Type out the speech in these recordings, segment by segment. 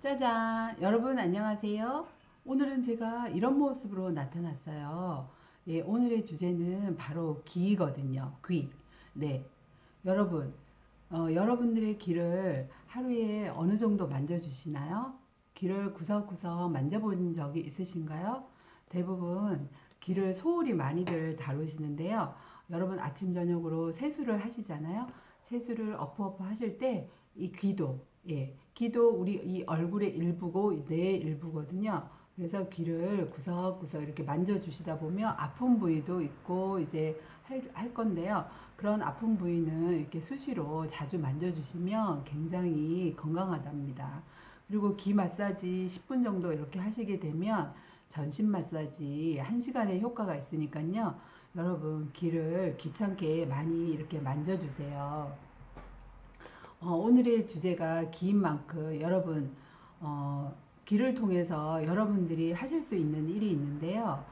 짜잔! 여러분 안녕하세요. 오늘은 제가 이런 모습으로 나타났어요. 예, 오늘의 주제는 바로 귀거든요. 귀. 네. 여러분, 여러분들의 귀를 하루에 어느 정도 만져주시나요? 귀를 구석구석 만져본 적이 있으신가요? 대부분 귀를 소홀히 많이들 다루시는데요. 여러분 아침 저녁으로 세수를 하시잖아요. 세수를 어프어프 하실 때 이 귀도, 예, 귀도 우리 이 얼굴의 일부고 뇌의 일부거든요. 그래서 귀를 구석구석 이렇게 만져주시다 보면 아픈 부위도 있고 이제 할 건데요. 그런 아픈 부위는 이렇게 수시로 자주 만져주시면 굉장히 건강하답니다. 그리고 귀 마사지 10분 정도 이렇게 하시게 되면 전신 마사지 1시간의 효과가 있으니까요. 여러분 귀를 귀찮게 많이 이렇게 만져주세요. 오늘의 주제가 귀인 만큼 여러분 귀를 통해서 여러분들이 하실 수 있는 일이 있는데요.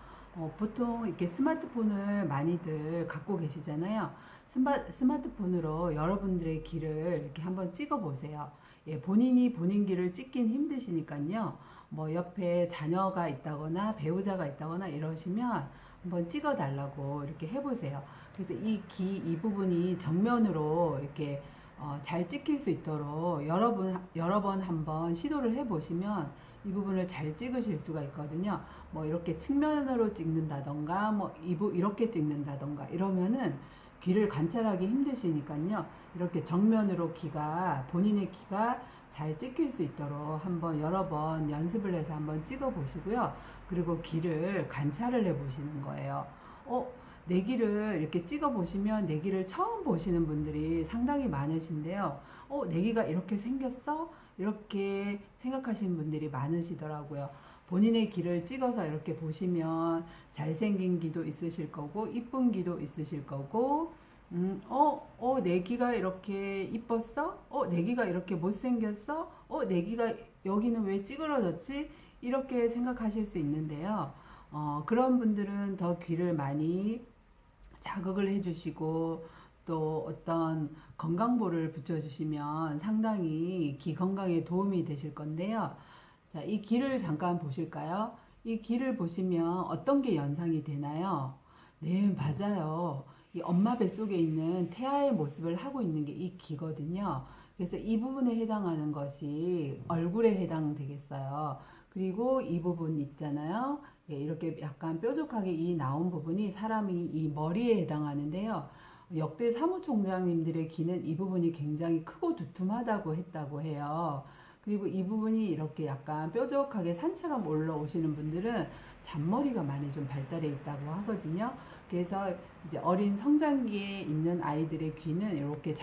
보통 이렇게 스마트폰을 많이들 갖고 계시잖아요. 스마트폰으로 여러분들의 귀를 이렇게 한번 찍어 보세요. 예, 본인이 본인 귀를 찍긴 힘드시니까요. 뭐 옆에 자녀가 있다거나 배우자가 있다거나 이러시면 한번 찍어 달라고 이렇게 해보세요. 그래서 이 귀 이 부분이 정면으로 이렇게 잘 찍힐 수 있도록 여러 번 한번 시도를 해보시면 이 부분을 잘 찍으실 수가 있거든요. 뭐 이렇게 측면으로 찍는다던가 뭐 이렇게 찍는다던가 이러면은 귀를 관찰하기 힘드시니까요. 이렇게 정면으로 본인의 귀가 잘 찍힐 수 있도록 한번 여러 번 연습을 해서 한번 찍어 보시고요. 그리고 귀를 관찰을 해 보시는 거예요. 내기를 이렇게 찍어 보시면 내기를 처음 보시는 분들이 상당히 많으신데요. 내기가 이렇게 생겼어? 이렇게 생각하시는 분들이 많으시더라고요. 본인의 귀를 찍어서 이렇게 보시면 잘생긴 귀도 있으실 거고, 이쁜 귀도 있으실 거고, 내 귀가 이렇게 이뻤어? 내 귀가 이렇게 못생겼어? 내 귀가 여기는 왜 찌그러졌지? 이렇게 생각하실 수 있는데요. 그런 분들은 더 귀를 많이 자극을 해주시고 또 어떤 건강보를 붙여주시면 상당히 귀 건강에 도움이 되실 건데요. 자, 이 귀를 잠깐 보실까요? 이 귀를 보시면 어떤 게 연상이 되나요? 네, 맞아요. 이 엄마 뱃속에 있는 태아의 모습을 하고 있는 게 이 귀거든요. 그래서 이 부분에 해당하는 것이 얼굴에 해당되겠어요. 그리고 이 부분 있잖아요. 예, 이렇게 약간 뾰족하게 이 나온 부분이 사람이 이 머리에 해당하는데요. 역대 사무총장님들의 귀는 이 부분이 굉장히 크고 두툼하다고 했다고 해요. 그리고 이 부분이 이렇게 약간 뾰족하게 산처럼 올라오시는 분들은 잔머리가 많이 좀 발달해 있다고 하거든요. 그래서 이제 어린 성장기에 있는 아이들의 귀는 이렇게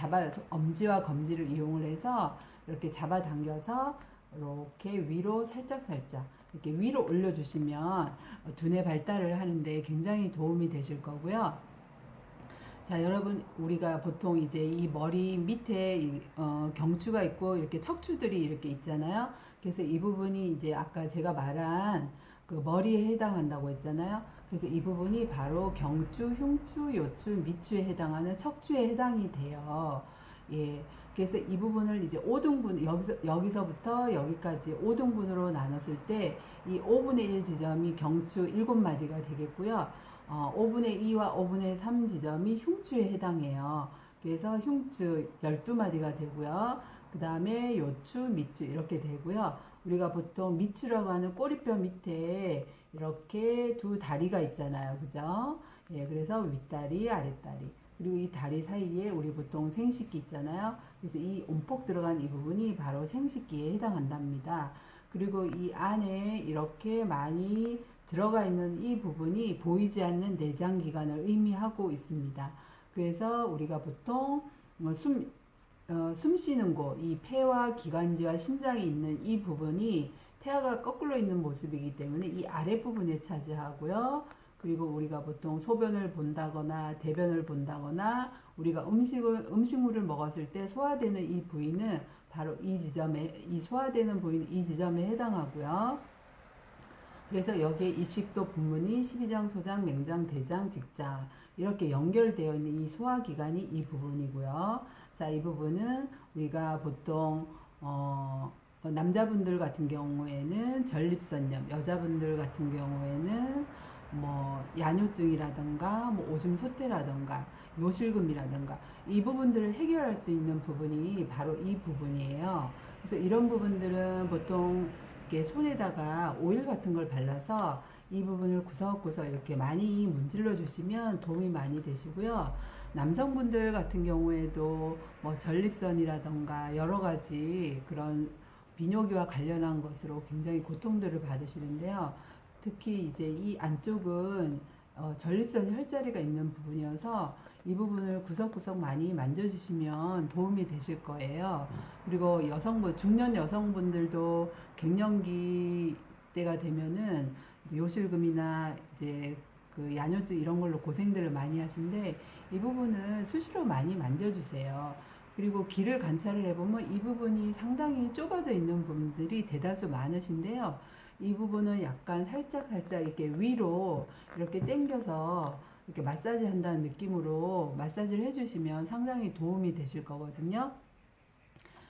엄지와 검지를 이용을 해서 이렇게 당겨서 이렇게 위로 살짝 이렇게 위로 올려주시면 두뇌 발달을 하는데 굉장히 도움이 되실 거고요. 자, 여러분, 우리가 보통 이제 이 머리 밑에 경추가 있고 이렇게 척추들이 이렇게 있잖아요. 그래서 이 부분이 이제 아까 제가 말한 그 머리에 해당한다고 했잖아요. 그래서 이 부분이 바로 경추, 흉추, 요추, 밑추에 해당하는 척추에 해당이 돼요. 예. 그래서 이 부분을 이제 5등분, 여기서부터 여기까지 5등분으로 나눴을 때 이 5분의 1 지점이 경추 7마디가 되겠고요. 5분의 2와 5분의 3 지점이 흉추에 해당해요. 그래서 흉추 12마디가 되고요. 그 다음에 요추, 밑추 이렇게 되고요. 우리가 보통 밑추라고 하는 꼬리뼈 밑에 이렇게 두 다리가 있잖아요. 그죠? 예, 그래서 윗다리, 아랫다리. 그리고 이 다리 사이에 우리 보통 생식기 있잖아요. 그래서 이 움폭 들어간 이 부분이 바로 생식기에 해당한답니다. 그리고 이 안에 이렇게 많이 들어가 있는 이 부분이 보이지 않는 내장기관을 의미하고 있습니다. 그래서 우리가 보통 숨 쉬는 곳, 이 폐와 기관지와 심장이 있는 이 부분이 태아가 거꾸로 있는 모습이기 때문에 이 아랫부분에 차지하고요. 그리고 우리가 보통 소변을 본다거나 대변을 본다거나 우리가 음식물을 먹었을 때 소화되는 이 부위는 바로 이 소화되는 부위는 이 지점에 해당하고요. 그래서 여기에 입식도 분문이 십이장, 소장, 맹장, 대장, 직장 이렇게 연결되어 있는 이 소화기관이 이 부분이고요. 자, 이 부분은 우리가 보통 남자분들 같은 경우에는 전립선염, 여자분들 같은 경우에는 뭐 야뇨증이라던가 뭐 오줌 소태라던가 요실금이라던가 이 부분들을 해결할 수 있는 부분이 바로 이 부분이에요. 그래서 이런 부분들은 보통 이렇게 손에다가 오일 같은 걸 발라서 이 부분을 구석구석 이렇게 많이 문질러 주시면 도움이 많이 되시고요. 남성분들 같은 경우에도 뭐 전립선이라던가 여러 가지 그런 비뇨기와 관련한 것으로 굉장히 고통들을 받으시는데요. 특히 이제 이 안쪽은 전립선이 혈자리가 있는 부분이어서 이 부분을 구석구석 많이 만져주시면 도움이 되실 거예요. 그리고 중년 여성분들도 갱년기 때가 되면은 요실금이나 이제 그 야뇨증 이런 걸로 고생들을 많이 하신데 이 부분을 수시로 많이 만져주세요. 그리고 귀를 관찰을 해보면 이 부분이 상당히 좁아져 있는 분들이 대다수 많으신데요. 이 부분은 약간 살짝 이렇게 위로 이렇게 당겨서 이렇게 마사지 한다는 느낌으로 마사지를 해주시면 상당히 도움이 되실 거거든요.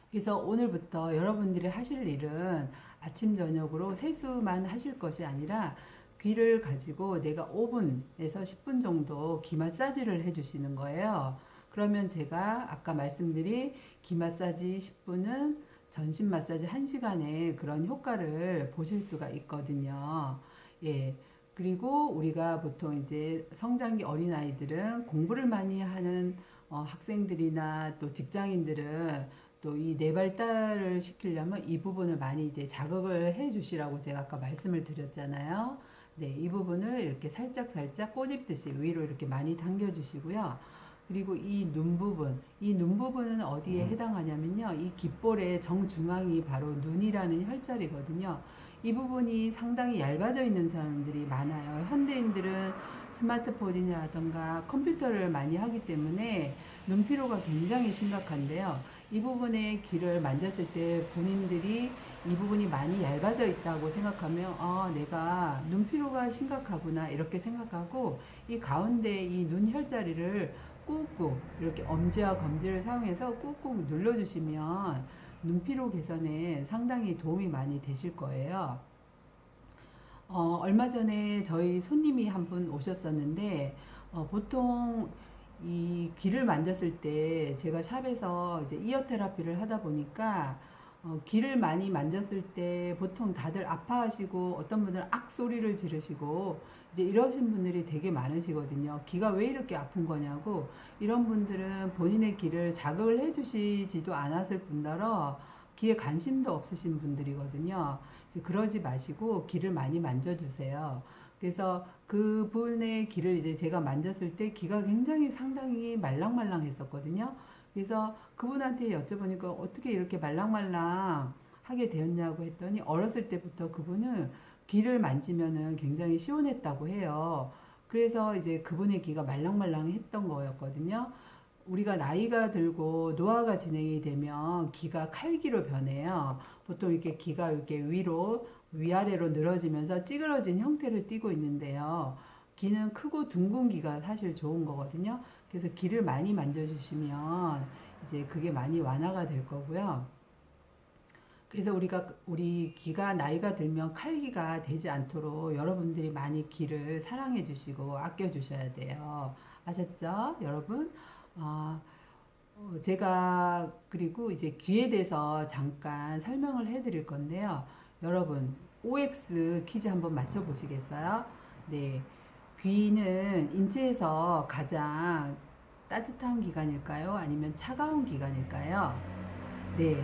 그래서 오늘부터 여러분들이 하실 일은 아침 저녁으로 세수만 하실 것이 아니라 귀를 가지고 내가 5분에서 10분 정도 귀 마사지를 해주시는 거예요. 그러면 제가 아까 말씀드린 귀 마사지 10분은 전신 마사지 1시간의 그런 효과를 보실 수가 있거든요. 예. 그리고 우리가 보통 이제 성장기 어린아이들은 공부를 많이 하는 학생들이나 또 직장인들은 또 이 뇌발달을 시키려면 이 부분을 많이 이제 자극을 해 주시라고 제가 아까 말씀을 드렸잖아요. 네, 이 부분을 이렇게 살짝 꼬집듯이 위로 이렇게 많이 당겨 주시고요. 그리고 이 눈 부분은 어디에 해당하냐면요. 이 귓볼의 정중앙이 바로 눈이라는 혈자리거든요. 이 부분이 상당히 얇아져 있는 사람들이 많아요. 현대인들은 스마트폰이라던가 컴퓨터를 많이 하기 때문에 눈피로가 굉장히 심각한데요. 이 부분의 귀를 만졌을 때 본인들이 이 부분이 많이 얇아져 있다고 생각하면 내가 눈피로가 심각하구나 이렇게 생각하고 이 가운데 이 눈 혈자리를 꾹꾹 이렇게 엄지와 검지를 사용해서 꾹꾹 눌러주시면 눈피로 개선에 상당히 도움이 많이 되실 거예요. 얼마 전에 저희 손님이 한 분 오셨었는데 보통 이 귀를 만졌을 때 제가 샵에서 이제 이어 테라피를 하다 보니까 귀를 많이 만졌을 때 보통 다들 아파하시고 어떤 분들은 악 소리를 지르시고 이제 이러신 분들이 되게 많으시거든요. 귀가 왜 이렇게 아픈 거냐고. 이런 분들은 본인의 귀를 자극을 해주시지도 않았을 뿐더러 귀에 관심도 없으신 분들이거든요. 그러지 마시고 귀를 많이 만져주세요. 그래서 그분의 귀를 이제 제가 만졌을 때 귀가 굉장히 상당히 말랑말랑했었거든요. 그래서 그분한테 여쭤보니까 어떻게 이렇게 말랑말랑하게 되었냐고 했더니 어렸을 때부터 그분은 귀를 만지면은 굉장히 시원했다고 해요. 그래서 이제 그분의 귀가 말랑말랑했던 거였거든요. 우리가 나이가 들고 노화가 진행이 되면 귀가 칼귀로 변해요. 보통 이렇게 귀가 이렇게 위아래로 늘어지면서 찌그러진 형태를 띠고 있는데요. 귀는 크고 둥근 귀가 사실 좋은 거거든요. 그래서 귀를 많이 만져주시면 이제 그게 많이 완화가 될 거고요. 그래서 우리 귀가 나이가 들면 칼귀가 되지 않도록 여러분들이 많이 귀를 사랑해 주시고 아껴 주셔야 돼요. 아셨죠? 여러분? 제가 그리고 이제 귀에 대해서 잠깐 설명을 해 드릴 건데요. 여러분, OX 퀴즈 한번 맞춰 보시겠어요? 네. 귀는 인체에서 가장 따뜻한 기관일까요? 아니면 차가운 기관일까요? 네.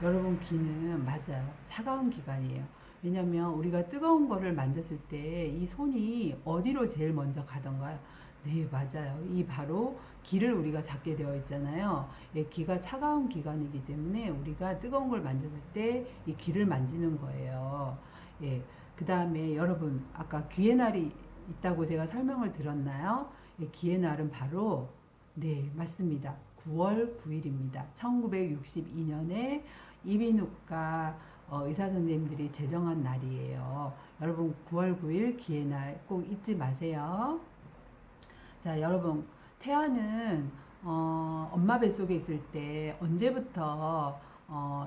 여러분 귀는 맞아요. 차가운 기관이에요. 왜냐면 우리가 뜨거운 거를 만졌을 때 이 손이 어디로 제일 먼저 가던가요? 네, 맞아요. 이 바로 귀를 우리가 잡게 되어 있잖아요. 예, 귀가 차가운 기관이기 때문에 우리가 뜨거운 걸 만졌을 때 이 귀를 만지는 거예요. 예. 그 다음에 여러분 아까 귀의 날이 있다고 제가 설명을 드렸나요? 예, 귀의 날은 바로 네, 맞습니다. 9월 9일입니다. 1962년에 이비인후과 의사 선생님들이 제정한 날이에요. 여러분 9월 9일 귀의 날 꼭 잊지 마세요. 자, 여러분 태아는 엄마 뱃속에 있을 때 언제부터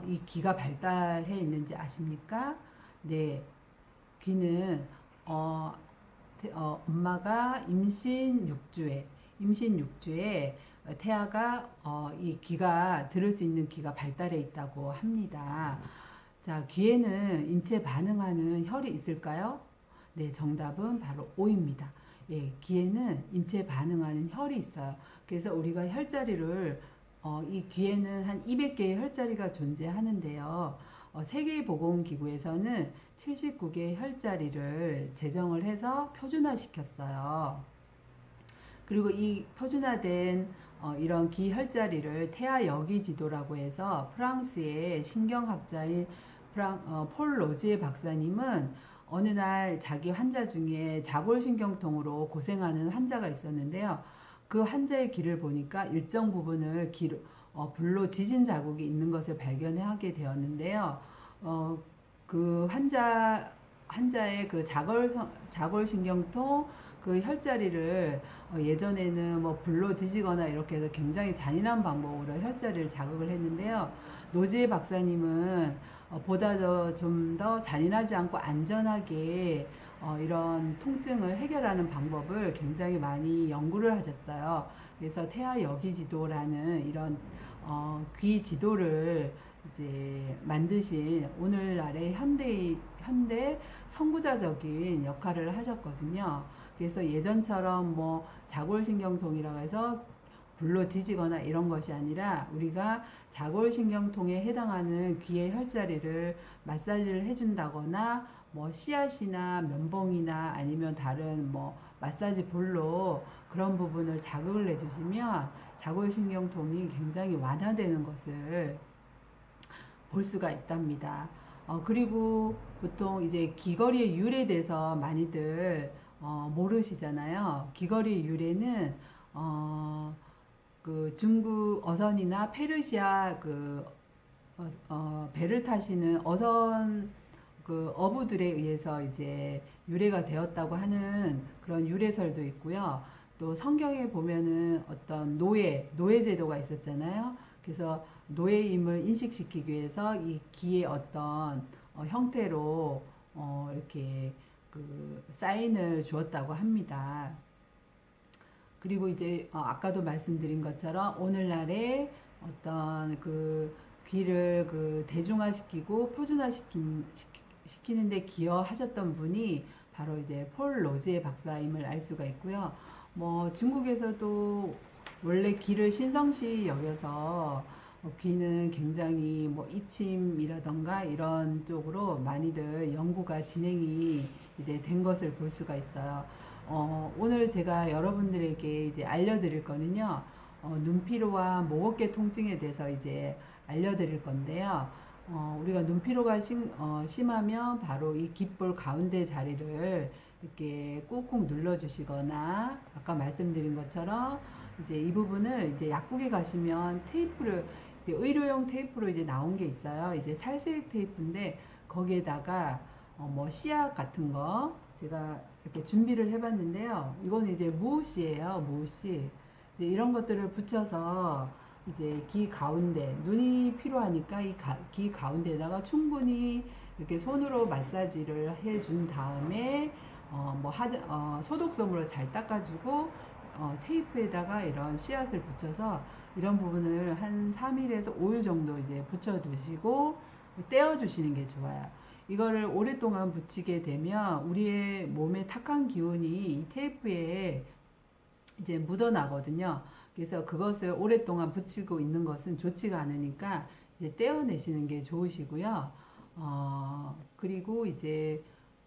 이 귀가 발달해 있는지 아십니까? 네, 귀는 엄마가 임신 6주에 태아가 이 귀가 들을 수 있는 귀가 발달해 있다고 합니다. 자, 귀에는 인체 반응하는 혈이 있을까요? 네, 정답은 바로 O입니다. 예, 귀에는 인체 반응하는 혈이 있어요. 그래서 우리가 혈자리를 이 귀에는 한 200개의 혈자리가 존재하는데요. 세계보건기구에서는 79개의 혈자리를 제정을 해서 표준화시켰어요. 그리고 이 표준화된 이런 귀 혈자리를 태아 여기 지도라고 해서 프랑스의 신경학자인 폴 로지에 박사님은 어느 날 자기 환자 중에 자골신경통으로 고생하는 환자가 있었는데요. 그 환자의 귀를 보니까 일정 부분을 불로 지진 자국이 있는 것을 발견하게 되었는데요. 그 환자의 그 자골신경통 그 혈자리를 예전에는 뭐 불로 지지거나 이렇게 해서 굉장히 잔인한 방법으로 혈자리를 자극을 했는데요. 노지혜 박사님은 보다 좀 더 잔인하지 않고 안전하게 이런 통증을 해결하는 방법을 굉장히 많이 연구를 하셨어요. 그래서 태아 여기지도라는 이런 귀 지도를 이제 만드신 오늘날의 현대 선구자적인 역할을 하셨거든요. 그래서 예전처럼 뭐 자골신경통이라고 해서 불로 지지거나 이런 것이 아니라 우리가 자골신경통에 해당하는 귀의 혈자리를 마사지를 해준다거나 뭐 씨앗이나 면봉이나 아니면 다른 뭐 마사지 볼로 그런 부분을 자극을 해주시면 자골신경통이 굉장히 완화되는 것을 볼 수가 있답니다. 그리고 보통 이제 귀걸이의 율에 대해서 많이들 모르시잖아요. 귀걸이의 율에는 그 중국 어선이나 페르시아 배를 타시는 어선 그 어부들에 의해서 이제 유래가 되었다고 하는 그런 유래설도 있고요. 또 성경에 보면은 어떤 노예 제도가 있었잖아요. 그래서 노예임을 인식시키기 위해서 이 귀의 어떤 형태로 이렇게 그 사인을 주었다고 합니다. 그리고 이제 아까도 말씀드린 것처럼 오늘날에 어떤 그 귀를 그 대중화시키고 표준화시키는데 기여하셨던 분이 바로 이제 폴 로지에 박사임을 알 수가 있고요. 뭐 중국에서도 원래 귀를 신성시 여겨서 귀는 굉장히 뭐 이침이라던가 이런 쪽으로 많이들 연구가 진행이 이제 된 것을 볼 수가 있어요. 오늘 제가 여러분들에게 이제 알려드릴 거는요, 눈피로와 목어깨 통증에 대해서 이제 알려드릴 건데요. 우리가 눈피로가 심하면 바로 이 귓볼 가운데 자리를 이렇게 꾹꾹 눌러주시거나 아까 말씀드린 것처럼 이제 이 부분을 이제 약국에 가시면 테이프를 이제 의료용 테이프로 이제 나온 게 있어요. 이제 살색 테이프인데 거기에다가 뭐 씨앗 같은 거 제가 이렇게 준비를 해봤는데요. 이건 이제 무엇이에요? 무엇이 이제 이런 것들을 붙여서 이제 귀 가운데 눈이 필요하니까 귀 가운데다가 충분히 이렇게 손으로 마사지를 해준 다음에 소독솜으로 잘 닦아주고 테이프에다가 이런 씨앗을 붙여서 이런 부분을 한 3일에서 5일 정도 이제 붙여두시고 떼어주시는 게 좋아요. 이거를 오랫동안 붙이게 되면 우리의 몸의 탁한 기운이 이 테이프에 이제 묻어나거든요. 그래서 그것을 오랫동안 붙이고 있는 것은 좋지가 않으니까 이제 떼어내시는 게 좋으시고요. 그리고 이제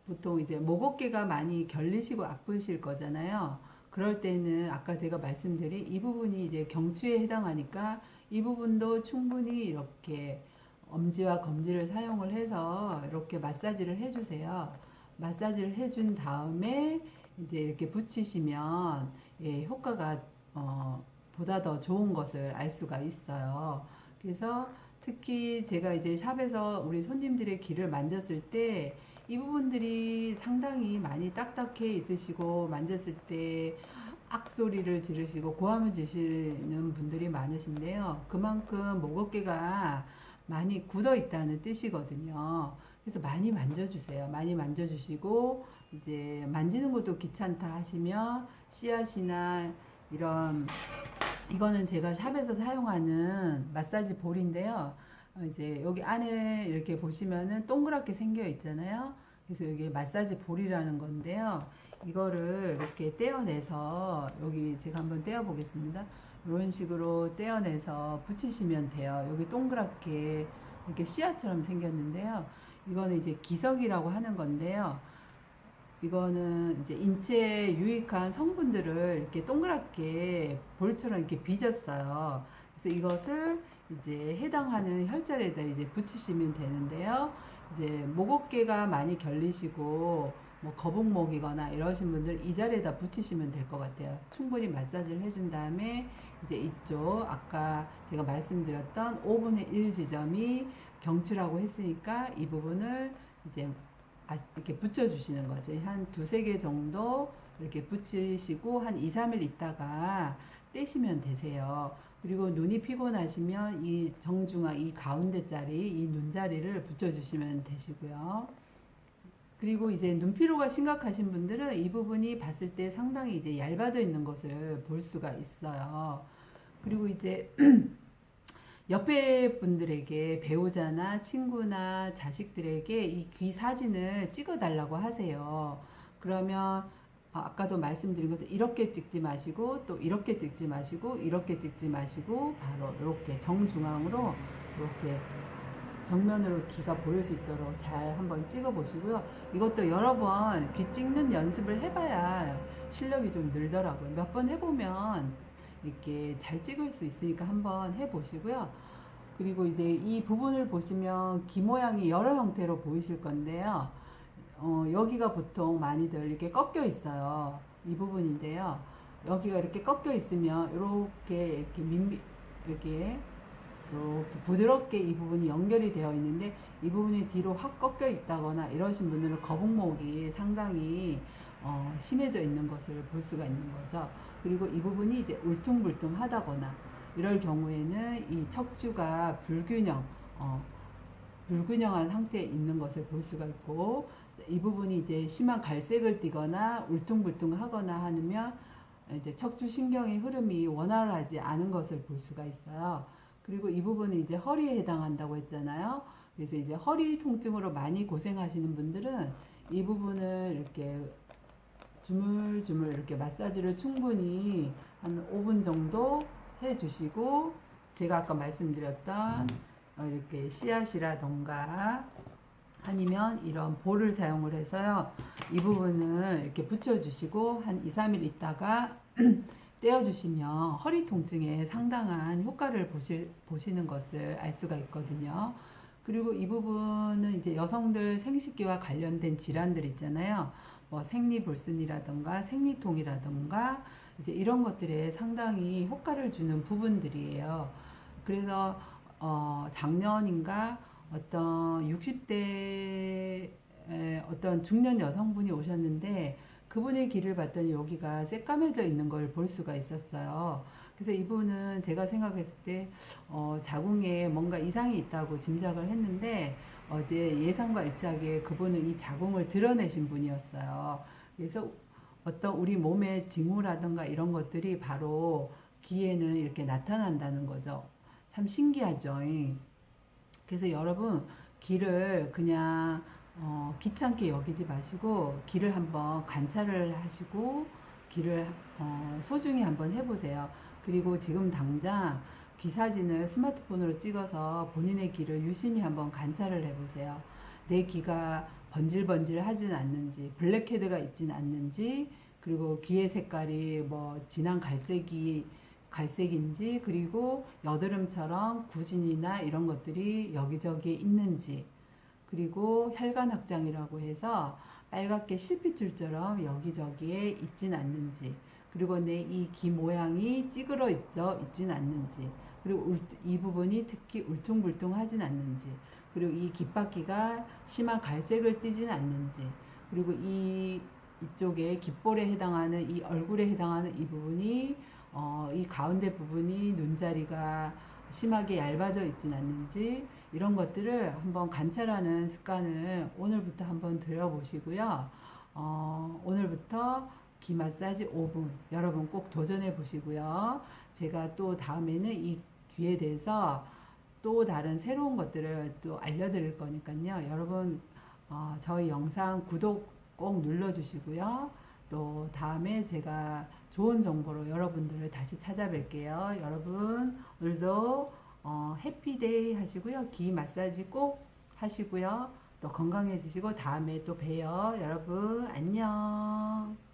보통 이제 목 어깨가 많이 결리시고 아프실 거잖아요. 그럴 때는 아까 제가 말씀드린 이 부분이 이제 경추에 해당하니까 이 부분도 충분히 이렇게 엄지와 검지를 사용을 해서 이렇게 마사지를 해주세요. 마사지를 해준 다음에 이제 이렇게 붙이시면 예, 효과가 보다 더 좋은 것을 알 수가 있어요. 그래서 특히 제가 이제 샵에서 우리 손님들의 귀를 만졌을 때 이 부분들이 상당히 많이 딱딱해 있으시고 만졌을 때 악소리를 지르시고 고함을 지르시는 분들이 많으신데요. 그만큼 목 어깨가 많이 굳어 있다는 뜻이거든요. 그래서 많이 만져주세요. 많이 만져주시고 이제 만지는 것도 귀찮다 하시면 씨앗이나 이런 이거는 제가 샵에서 사용하는 마사지 볼인데요. 이제 여기 안에 이렇게 보시면은 동그랗게 생겨 있잖아요. 그래서 여기 마사지 볼이라는 건데요. 이거를 이렇게 떼어내서 여기 제가 한번 떼어 보겠습니다. 이런 식으로 떼어내서 붙이시면 돼요. 여기 동그랗게 이렇게 씨앗처럼 생겼는데요. 이거는 이제 기석이라고 하는 건데요. 이거는 이제 인체에 유익한 성분들을 이렇게 동그랗게 볼처럼 이렇게 빚었어요. 그래서 이것을 이제 해당하는 혈자리에다 이제 붙이시면 되는데요. 이제 목 어깨가 많이 결리시고 뭐 거북목이거나 이러신 분들 이 자리에다 붙이시면 될 것 같아요. 충분히 마사지를 해준 다음에 이제 이쪽 아까 제가 말씀드렸던 5분의 1 지점이 경추라고 했으니까 이 부분을 이제 이렇게 붙여주시는 거죠. 한 두세 개 정도 이렇게 붙이시고 한 2, 3일 있다가 떼시면 되세요. 그리고 눈이 피곤하시면 이 정중앙 이 가운데 자리 이 눈자리를 붙여주시면 되시고요. 그리고 이제 눈피로가 심각하신 분들은 이 부분이 봤을 때 상당히 이제 얇아져 있는 것을 볼 수가 있어요. 그리고 이제 옆에 분들에게 배우자나 친구나 자식들에게 이 귀 사진을 찍어 달라고 하세요. 그러면 아까도 말씀드린 것처럼 이렇게 찍지 마시고 또 이렇게 찍지 마시고 이렇게 찍지 마시고 바로 이렇게 정중앙으로 이렇게 정면으로 귀가 보일 수 있도록 잘 한번 찍어 보시고요. 이것도 여러 번 귀 찍는 연습을 해봐야 실력이 좀 늘더라고요. 몇 번 해보면 이렇게 잘 찍을 수 있으니까 한번 해보시고요. 그리고 이제 이 부분을 보시면 귀 모양이 여러 형태로 보이실 건데요. 여기가 보통 많이들 이렇게 꺾여 있어요. 이 부분인데요. 여기가 이렇게 꺾여 있으면 이렇게 부드럽게 이 부분이 연결이 되어 있는데 이 부분이 뒤로 확 꺾여 있다거나 이러신 분들은 거북목이 상당히 심해져 있는 것을 볼 수가 있는 거죠. 그리고 이 부분이 이제 울퉁불퉁하다거나 이럴 경우에는 이 척추가 불균형한 상태에 있는 것을 볼 수가 있고 이 부분이 이제 심한 갈색을 띠거나 울퉁불퉁하거나 하면 이제 척추 신경의 흐름이 원활하지 않은 것을 볼 수가 있어요. 그리고 이 부분은 이제 허리에 해당한다고 했잖아요. 그래서 이제 허리 통증으로 많이 고생하시는 분들은 이 부분을 이렇게 주물주물 이렇게 마사지를 충분히 한 5분 정도 해주시고 제가 아까 말씀드렸던 이렇게 씨앗이라던가 아니면 이런 볼을 사용을 해서요. 이 부분을 이렇게 붙여주시고 한 2, 3일 있다가 떼어주시면 허리 통증에 상당한 효과를 보시는 것을 알 수가 있거든요. 그리고 이 부분은 이제 여성들 생식기와 관련된 질환들 있잖아요. 뭐 생리불순이라던가 생리통이라던가 이제 이런 것들에 상당히 효과를 주는 부분들이에요. 그래서 작년인가 어떤 60대 어떤 중년 여성분이 오셨는데 그분의 귀를 봤더니 여기가 새까매져 있는 걸 볼 수가 있었어요. 그래서 이분은 제가 생각했을 때 자궁에 뭔가 이상이 있다고 짐작을 했는데 어제 예상과 일치하게 그분은 이 자궁을 드러내신 분이었어요. 그래서 어떤 우리 몸의 징후라든가 이런 것들이 바로 귀에는 이렇게 나타난다는 거죠. 참 신기하죠. 그래서 여러분 귀를 그냥 귀찮게 여기지 마시고 귀를 한번 관찰을 하시고 귀를 소중히 한번 해보세요. 그리고 지금 당장 귀 사진을 스마트폰으로 찍어서 본인의 귀를 유심히 한번 관찰을 해보세요. 내 귀가 번질번질 하진 않는지, 블랙헤드가 있진 않는지, 그리고 귀의 색깔이 뭐 진한 갈색인지, 그리고 여드름처럼 구진이나 이런 것들이 여기저기 있는지, 그리고 혈관확장이라고 해서 빨갛게 실핏줄처럼 여기저기에 있진 않는지, 그리고 내 이 귀 모양이 찌그러 있진 않는지, 그리고 이 부분이 특히 울퉁불퉁하진 않는지, 그리고 이 귓바퀴가 심한 갈색을 띠진 않는지, 그리고 이쪽에 귓볼에 해당하는 이 얼굴에 해당하는 이 부분이 이 가운데 부분이 눈자리가 심하게 얇아져 있진 않는지, 이런 것들을 한번 관찰하는 습관을 오늘부터 한번 들여보시고요. 오늘부터 귀 마사지 5분 여러분 꼭 도전해 보시고요. 제가 또 다음에는 이 귀에 대해서 또 다른 새로운 것들을 또 알려드릴 거니까요. 여러분 저희 영상 구독 꼭 눌러주시고요. 또 다음에 제가 좋은 정보로 여러분들을 다시 찾아뵐게요. 여러분 오늘도 해피데이 하시고요. 귀 마사지 꼭 하시고요. 또 건강해지시고 다음에 또 봬요. 여러분 안녕.